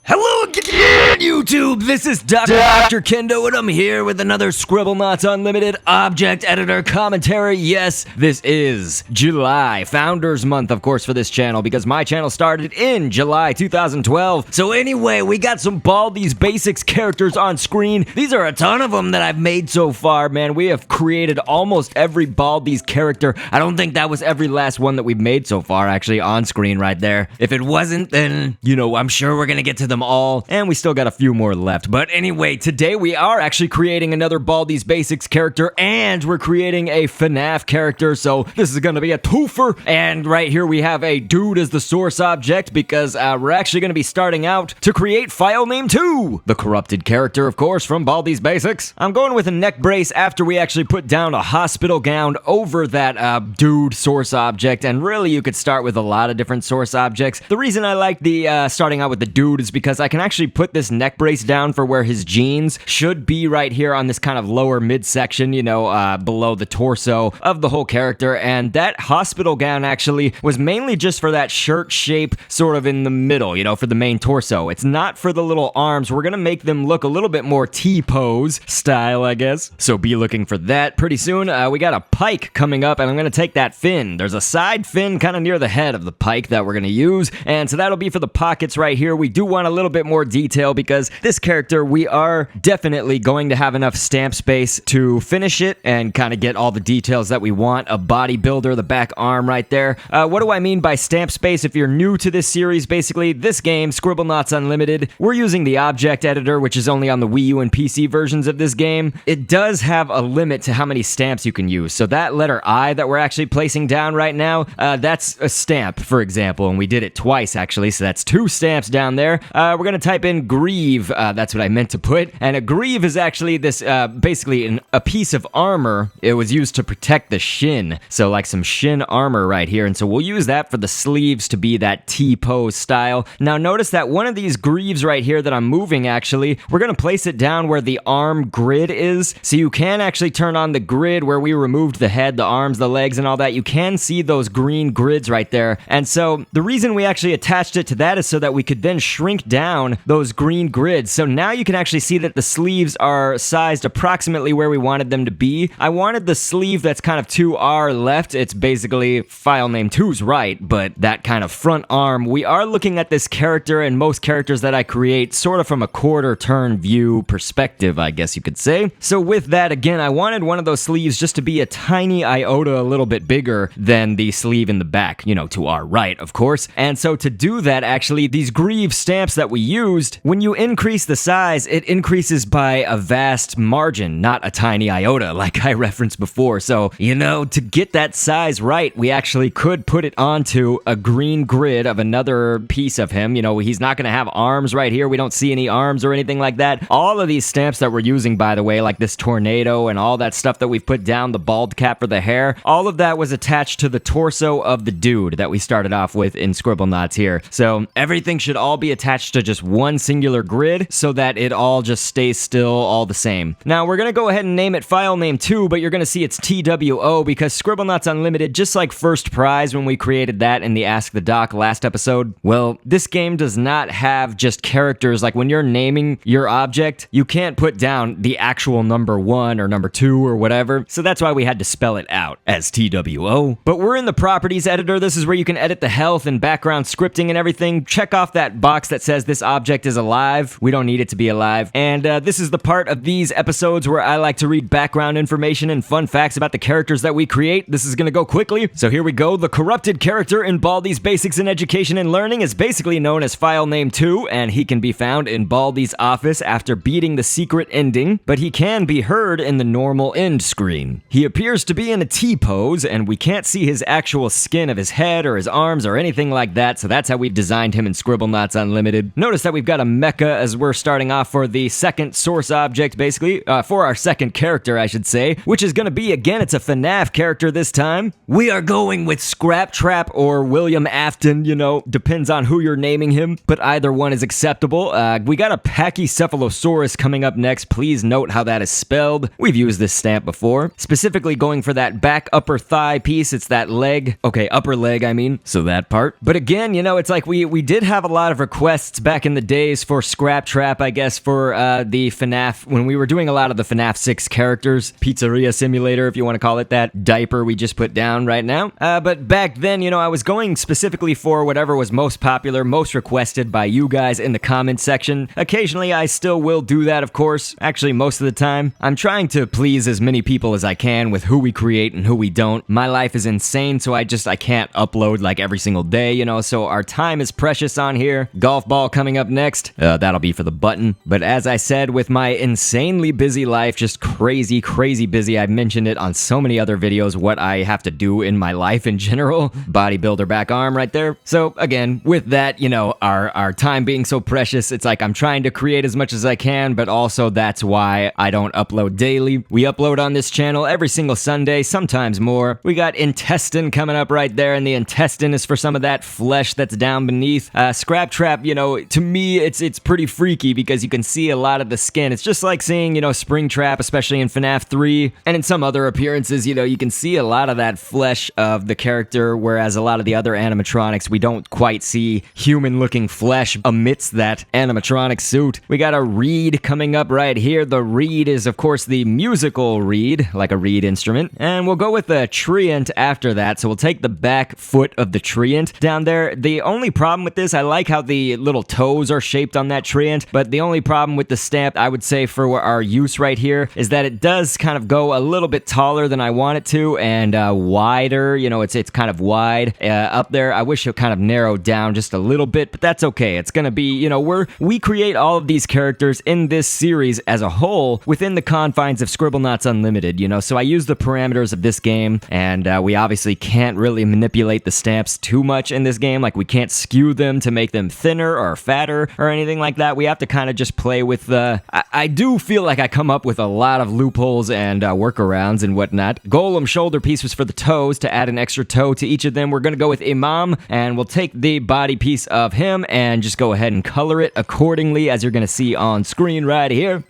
Hello again, YouTube! This is Dr. Kendo, and I'm here with another Scribblenauts Unlimited object editor commentary. Yes, this is July, Founders Month, of course, for this channel, because my channel started in July 2012. So anyway, we got some Baldi's Basics characters on screen. These are a ton of them that I've made so far, man. We have created almost every Baldi's character. I don't think that was every last one that we've made so far, actually, on screen right there. If it wasn't, then, you know, I'm sure we're gonna get to them all, and we still got a few more left. But anyway, today we are actually creating another Baldi's Basics character, and we're creating a FNaF character, so this is gonna be a twofer. And right here we have a dude as the source object, because we're actually gonna be starting out to create FILENAMETWO, the corrupted character, of course, from Baldi's Basics. I'm going with a neck brace after we actually put down a hospital gown over that dude source object, and really you could start with a lot of different source objects. The reason I like the starting out with the dude is because I can actually put this neck brace down for where his jeans should be right here on this kind of lower midsection, you know, below the torso of the whole character. And that hospital gown actually was mainly just for that shirt shape sort of in the middle, you know, for the main torso. It's not for the little arms. We're gonna make them look a little bit more T-pose style, I guess. So be looking for that pretty soon. We got a pike coming up, and I'm gonna take that fin. There's a side fin kind of near the head of the pike that we're gonna use, and so that'll be for the pockets right here. We do want a little bit more detail because this character, we are definitely going to have enough stamp space to finish it and kind of get all the details that we want. A bodybuilder, the back arm right there. What do I mean by stamp space? If you're new to this series, basically this game, Scribblenauts Unlimited, we're using the object editor, which is only on the Wii U and PC versions of this game. It does have a limit to how many stamps you can use. So that letter I that we're actually placing down right now, that's a stamp, for example, and we did it twice actually, so that's 2 stamps down there. We're gonna type in greave, that's what I meant to put, and a greave is actually this, basically a piece of armor. It was used to protect the shin, so like some shin armor right here, and so we'll use that for the sleeves to be that T-pose style. Now notice that one of these greaves right here that I'm moving actually, we're gonna place it down where the arm grid is, so you can actually turn on the grid where we removed the head, the arms, the legs, and all that. You can see those green grids right there, and so the reason we actually attached it to that is so that we could then shrink down those green grids. So now you can actually see that the sleeves are sized approximately where we wanted them to be. I wanted the sleeve that's kind of to our left. It's basically FILENAME2's right, but that kind of front arm, we are looking at this character and most characters that I create sort of from a quarter turn view perspective, I guess you could say. So with that, again, I wanted one of those sleeves just to be a tiny iota a little bit bigger than the sleeve in the back, you know, to our right, of course. And so to do that, actually, these greave stamps that we used, when you increase the size, it increases by a vast margin, not a tiny iota like I referenced before. So, you know, to get that size right, we actually could put it onto a green grid of another piece of him. You know, he's not going to have arms right here. We don't see any arms or anything like that. All of these stamps that we're using, by the way, like this tornado and all that stuff that we've put down, the bald cap for the hair, all of that was attached to the torso of the dude that we started off with in Scribblenauts here. So everything should all be attached to just one singular grid so that it all just stays still all the same. Now we're gonna go ahead and name it FILENAME2, but you're gonna see it's TWO because Scribblenauts Unlimited, just like First Prize when we created that in the Ask the Doc last episode, well, this game does not have just characters. Like when you're naming your object, you can't put down the actual number 1 or number 2 or whatever, so that's why we had to spell it out as TWO. But we're in the properties editor. This is where you can edit the health and background scripting and everything. Check off that box that says this object is alive. We don't need it to be alive. And this is the part of these episodes where I like to read background information and fun facts about the characters that we create. This is gonna go quickly, so here we go. The corrupted character in Baldi's Basics in Education and Learning is basically known as FILENAME2, and he can be found in Baldi's office after beating the secret ending, but he can be heard in the normal end screen. He appears to be in a T-pose, and we can't see his actual skin of his head or his arms or anything like that, so that's how we've designed him in Scribblenauts Unlimited. Notice that we've got a mecha mecha as we're starting off for the second source object, basically, for our second character, I should say, which is gonna be, again, it's a FNaF character this time. We are going with Scraptrap or William Afton, you know, depends on who you're naming him, but either one is acceptable. We got a Pachycephalosaurus coming up next. Please note how that is spelled. We've used this stamp before, specifically going for that back upper thigh piece. It's that leg. Okay, upper leg, I mean, so that part. But again, you know, it's like we did have a lot of requests back in the days for Scraptrap, I guess, for the FNaF, when we were doing a lot of the FNaF 6 characters. Pizzeria Simulator, if you want to call it that. Diaper we just put down right now. But back then, you know, I was going specifically for whatever was most popular, most requested by you guys in the comment section. Occasionally, I still will do that, of course. Actually, most of the time. I'm trying to please as many people as I can with who we create and who we don't. My life is insane, so I can't upload like every single day, you know, so our time is precious on here. Golf ball coming up next. That'll be for the button. But as I said, with my insanely busy life, just crazy busy, I've mentioned it on so many other videos, what I have to do in my life in general. Bodybuilder back arm right there. So again, with that, you know, our time being so precious, it's like I'm trying to create as much as I can, but also that's why I don't upload daily. We upload on this channel every single Sunday, sometimes more. We got intestine coming up right there, and the intestine is for some of that flesh that's down beneath. Scraptrap, you know, to me, it's pretty freaky because you can see a lot of the skin. It's just like seeing, you know, Springtrap, especially in FNaF 3, and in some other appearances, you know, you can see a lot of that flesh of the character, whereas a lot of the other animatronics, we don't quite see human-looking flesh amidst that animatronic suit. We got a reed coming up right here. The reed is, of course, the musical reed, like a reed instrument, and we'll go with the treant after that, so we'll take the back foot of the treant down there. The only problem with this, I like how the little toes are shaped on that treant, but the only problem with the stamp, I would say, for our use right here, is that it does kind of go a little bit taller than I want it to, and wider, you know, it's kind of wide up there. I wish it kind of narrowed down just a little bit, but that's okay. It's gonna be, you know, we create all of these characters in this series as a whole within the confines of Scribblenauts Unlimited, you know, so I use the parameters of this game, and we obviously can't really manipulate the stamps too much in this game. Like, we can't skew them to make them thinner or fatter or anything like that. We have to kind of just play with the... I do feel like I come up with a lot of loopholes and workarounds and whatnot. Golem shoulder piece was for the toes, to add an extra toe to each of them. We're gonna go with Imam, and we'll take the body piece of him and just go ahead and color it accordingly, as you're gonna see on screen right here.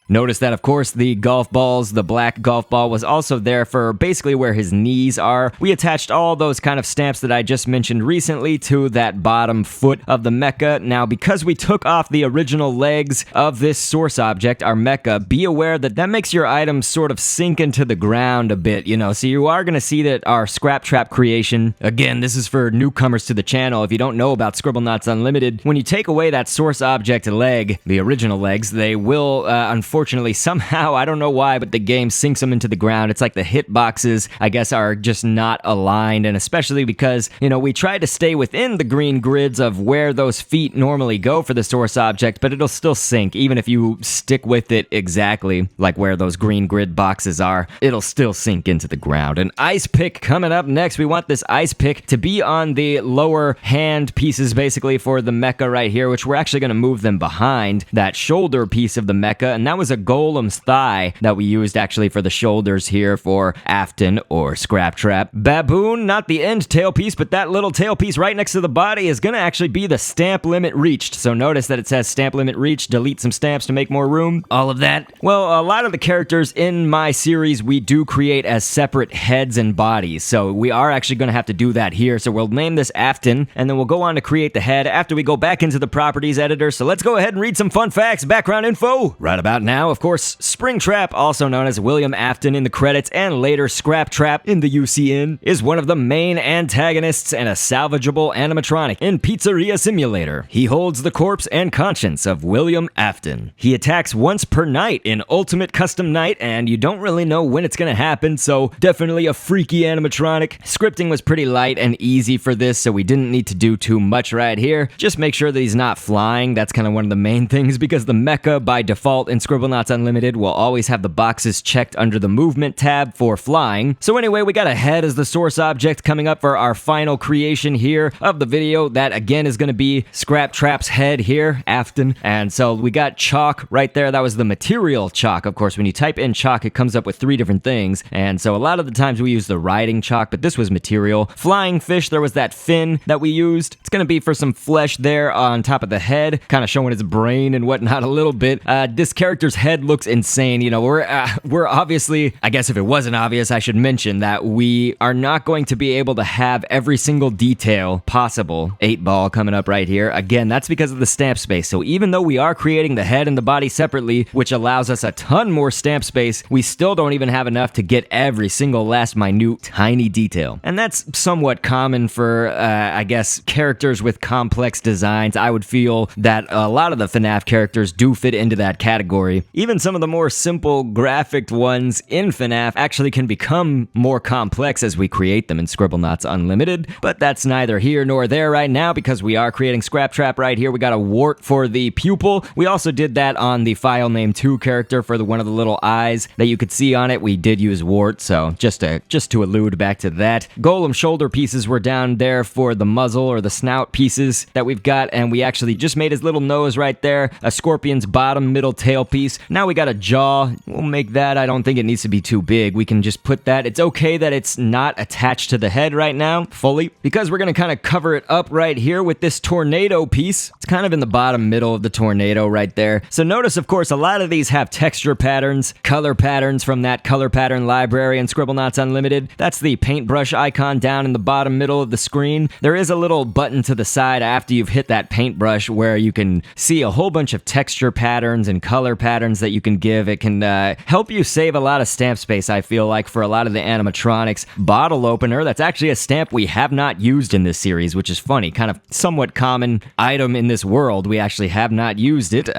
Notice that, of course, the golf balls, the black golf ball was also there for basically where his knees are. We attached all those kind of stamps that I just mentioned recently to that bottom foot of the mecha. Now, because we took off the original legs of this source object, our mecha, be aware that that makes your items sort of sink into the ground a bit, you know, so you are going to see that our Scraptrap creation, again, this is for newcomers to the channel. If you don't know about Scribblenauts Unlimited, when you take away that source object leg, the original legs, they will, unfortunately, somehow, I don't know why, but the game sinks them into the ground. It's like the hitboxes, I guess, are just not aligned, and especially because, you know, we try to stay within the green grids of where those feet normally go for the source object, but it'll still sink, even if you stick with it exactly like where those green grid boxes are, it'll still sink into the ground. An ice pick coming up next. We want this ice pick to be on the lower hand pieces, basically, for the mecha right here, which we're actually going to move them behind that shoulder piece of the mecha, and that was a golem's thigh that we used actually for the shoulders here for Afton or Scraptrap. Baboon, not the end tailpiece, but that little tailpiece right next to the body is going to actually be the stamp limit reached. So notice that it says stamp limit reached, delete some stamps to make more room, all of that. Well, a lot of the characters in my series we do create as separate heads and bodies, so we are actually going to have to do that here. So we'll name this Afton, and then we'll go on to create the head after we go back into the properties editor. So let's go ahead and read some fun facts, background info. Right about now, of course, Springtrap, also known as William Afton in the credits and later Scraptrap in the UCN, is one of the main antagonists and a salvageable animatronic in Pizzeria Simulator. He holds the corpse and conscience of William Afton. He attacks once per night in Ultimate Custom Night, and you don't really know when it's gonna happen, so definitely a freaky animatronic. Scripting was pretty light and easy for this, so we didn't need to do too much right here. Just make sure that he's not flying. That's kind of one of the main things, because the mecha by default in Scribblenauts Scribblenauts Unlimited will always have the boxes checked under the movement tab for flying. So anyway, we got a head as the source object coming up for our final creation here of the video. That again is going to be Scraptrap's head here, Afton. And so we got chalk right there. That was the material chalk. Of course, when you type in chalk, it comes up with 3 different things. And so a lot of the times we use the writing chalk, but this was material. Flying fish, there was that fin that we used. It's going to be for some flesh there on top of the head, kind of showing its brain and whatnot a little bit. This character's head looks insane. You know, we're obviously, I guess if it wasn't obvious, I should mention that we are not going to be able to have every single detail possible. 8-ball coming up right here. Again, that's because of the stamp space. So even though we are creating the head and the body separately, which allows us a ton more stamp space, we still don't even have enough to get every single last minute tiny detail. And that's somewhat common for, I guess, characters with complex designs. I would feel that a lot of the FNaF characters do fit into that category. Even some of the more simple graphic ones in FNaF actually can become more complex as we create them in Scribblenauts Unlimited, but that's neither here nor there right now because we are creating Scraptrap right here. We got a wart for the pupil. We also did that on the FILENAMETWO character for one of the little eyes that you could see on it. We did use wart, so just to allude back to that. Golem shoulder pieces were down there for the muzzle or the snout pieces that we've got, and we actually just made his little nose right there, a scorpion's bottom middle tail piece. Now we got a jaw. We'll make that. I don't think it needs to be too big. We can just put that. It's okay that it's not attached to the head right now fully because we're going to kind of cover it up right here with this tornado piece. It's kind of in the bottom middle of the tornado right there. So notice, of course, a lot of these have texture patterns, color patterns from that color pattern library in Scribblenauts Unlimited. That's the paintbrush icon down in the bottom middle of the screen. There is a little button to the side after you've hit that paintbrush where you can see a whole bunch of texture patterns and color patterns that you can give. It can help you save a lot of stamp space, I feel like, for a lot of the animatronics. Bottle opener, that's actually a stamp we have not used in this series, which is funny. Kind of somewhat common item in this world. We actually have not used it.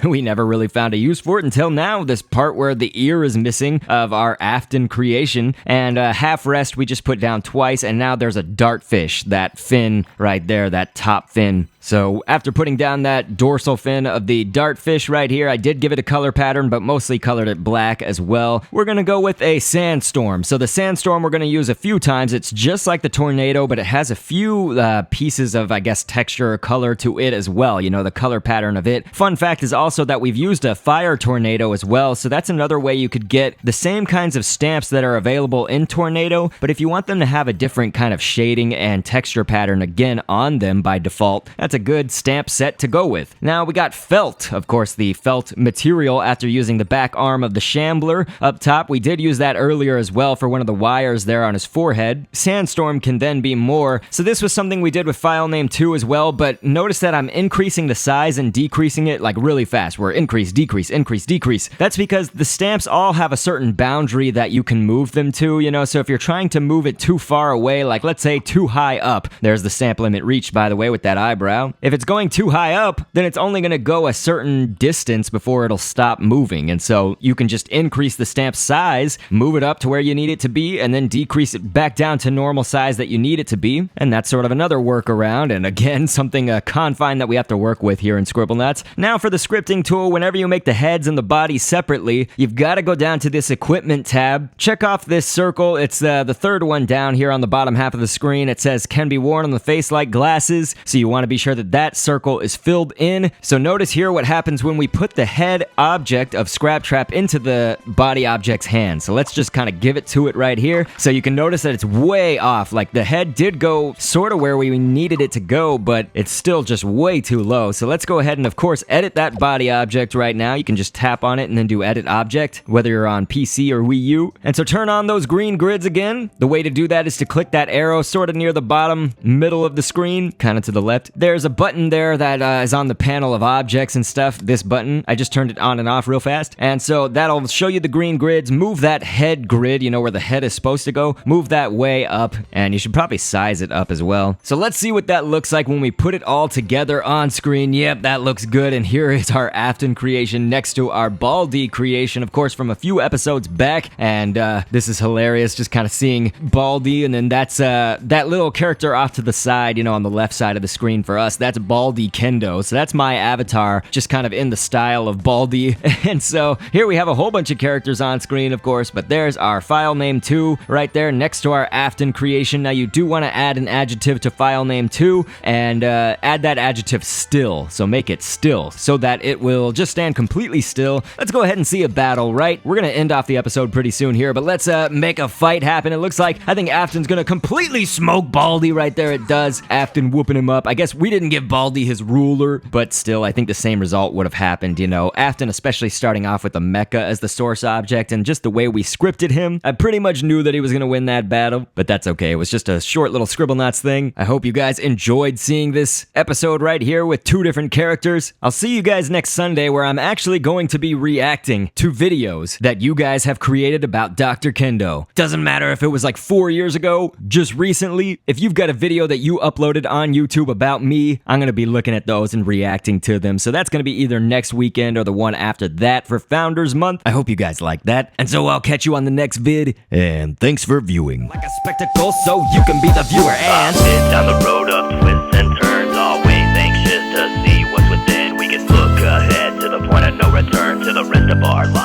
We never really found a use for it until now, this part where the ear is missing of our Afton creation. And half rest we just put down twice, and now there's a dartfish, that fin right there, that top fin. So after putting down that dorsal fin of the dartfish right here, I did give it a color pattern, but mostly colored it black as well. We're going to go with a sandstorm. So the sandstorm we're going to use a few times. It's just like the tornado, but it has a few pieces of, I guess, texture or color to it as well. You know, the color pattern of it. Fun fact is also that we've used a fire tornado as well. So that's another way you could get the same kinds of stamps that are available in tornado, but if you want them to have a different kind of shading and texture pattern again on them by default, that's a good stamp set to go with. Now we got felt, of course, the felt material after using the back arm of the shambler up top. We did use that earlier as well for one of the wires there on his forehead. Sandstorm can then be more. So this was something we did with FILENAME2 as well, but notice that I'm increasing the size and decreasing it like really fast. We're increase, decrease, increase, decrease. That's because the stamps all have a certain boundary that you can move them to, you know, so if you're trying to move it too far away, like let's say too high up, there's the stamp limit reached, by the way, with that eyebrow. If it's going too high up, then it's only going to go a certain distance before it'll stop moving. And so you can just increase the stamp size, move it up to where you need it to be, and then decrease it back down to normal size that you need it to be. And that's sort of another workaround, and again, something a confine that we have to work with here in Scribblenauts. Now for the scripting tool, whenever you make the heads and the body separately, you've got to go down to this equipment tab, check off this circle. It's the third one down here on the bottom half of the screen. It says can be worn on the face like glasses, so you want to be sure that that circle is filled in. So notice here what happens when we put the head object of Scraptrap into the body object's hand. So let's just kind of give it to it right here. So you can notice that it's way off. Like the head did go sort of where we needed it to go, but it's still just way too low. So let's go ahead and of course edit that body object right now. You can just tap on it and then do edit object, whether you're on PC or Wii U. And so turn on those green grids again. The way to do that is to click that arrow sort of near the bottom middle of the screen, kind of to the left. There's a button there that is on the panel of objects and stuff. This button, I just turned it on and off real fast. And so that'll show you the green grids. Move that head grid, you know, where the head is supposed to go. Move that way up, and you should probably size it up as well. So let's see what that looks like when we put it all together on screen. Yep, that looks good. And here is our Afton creation next to our Baldi creation, of course, from a few episodes back. And this is hilarious, just kind of seeing Baldi, and then that's that little character off to the side, you know, on the left side of the screen for us. us, that's Baldi Kendo. So that's my avatar, just kind of in the style of Baldi. And so here we have a whole bunch of characters on screen, of course, but there's our FILENAME2 right there next to our Afton creation. Now you do want to add an adjective to FILENAME2 and add that adjective still. So make it still so that it will just stand completely still. Let's go ahead and see a battle, right? We're going to end off the episode pretty soon here, but let's make a fight happen. It looks like I think Afton's going to completely smoke Baldi right there. It does. Afton whooping him up. I guess we didn't give Baldi his ruler, but still, I think the same result would have happened, you know. Afton, especially starting off with the mecha as the source object and just the way we scripted him, I pretty much knew that he was going to win that battle, but that's okay. It was just a short little Scribblenauts thing. I hope you guys enjoyed seeing this episode right here with two different characters. I'll see you guys next Sunday where I'm actually going to be reacting to videos that you guys have created about Dr. Kendo. Doesn't matter if it was like 4 years ago, just recently. If you've got a video that you uploaded on YouTube about me, I'm going to be looking at those and reacting to them. So that's going to be either next weekend or the one after that for Founders Month. I hope you guys like that. And so I'll catch you on the next vid, and thanks for viewing. Like a spectacle so you can be the viewer and down the road of twists and turns, always anxious to see what's within. We can look ahead to the point of no return to the rest of our lives.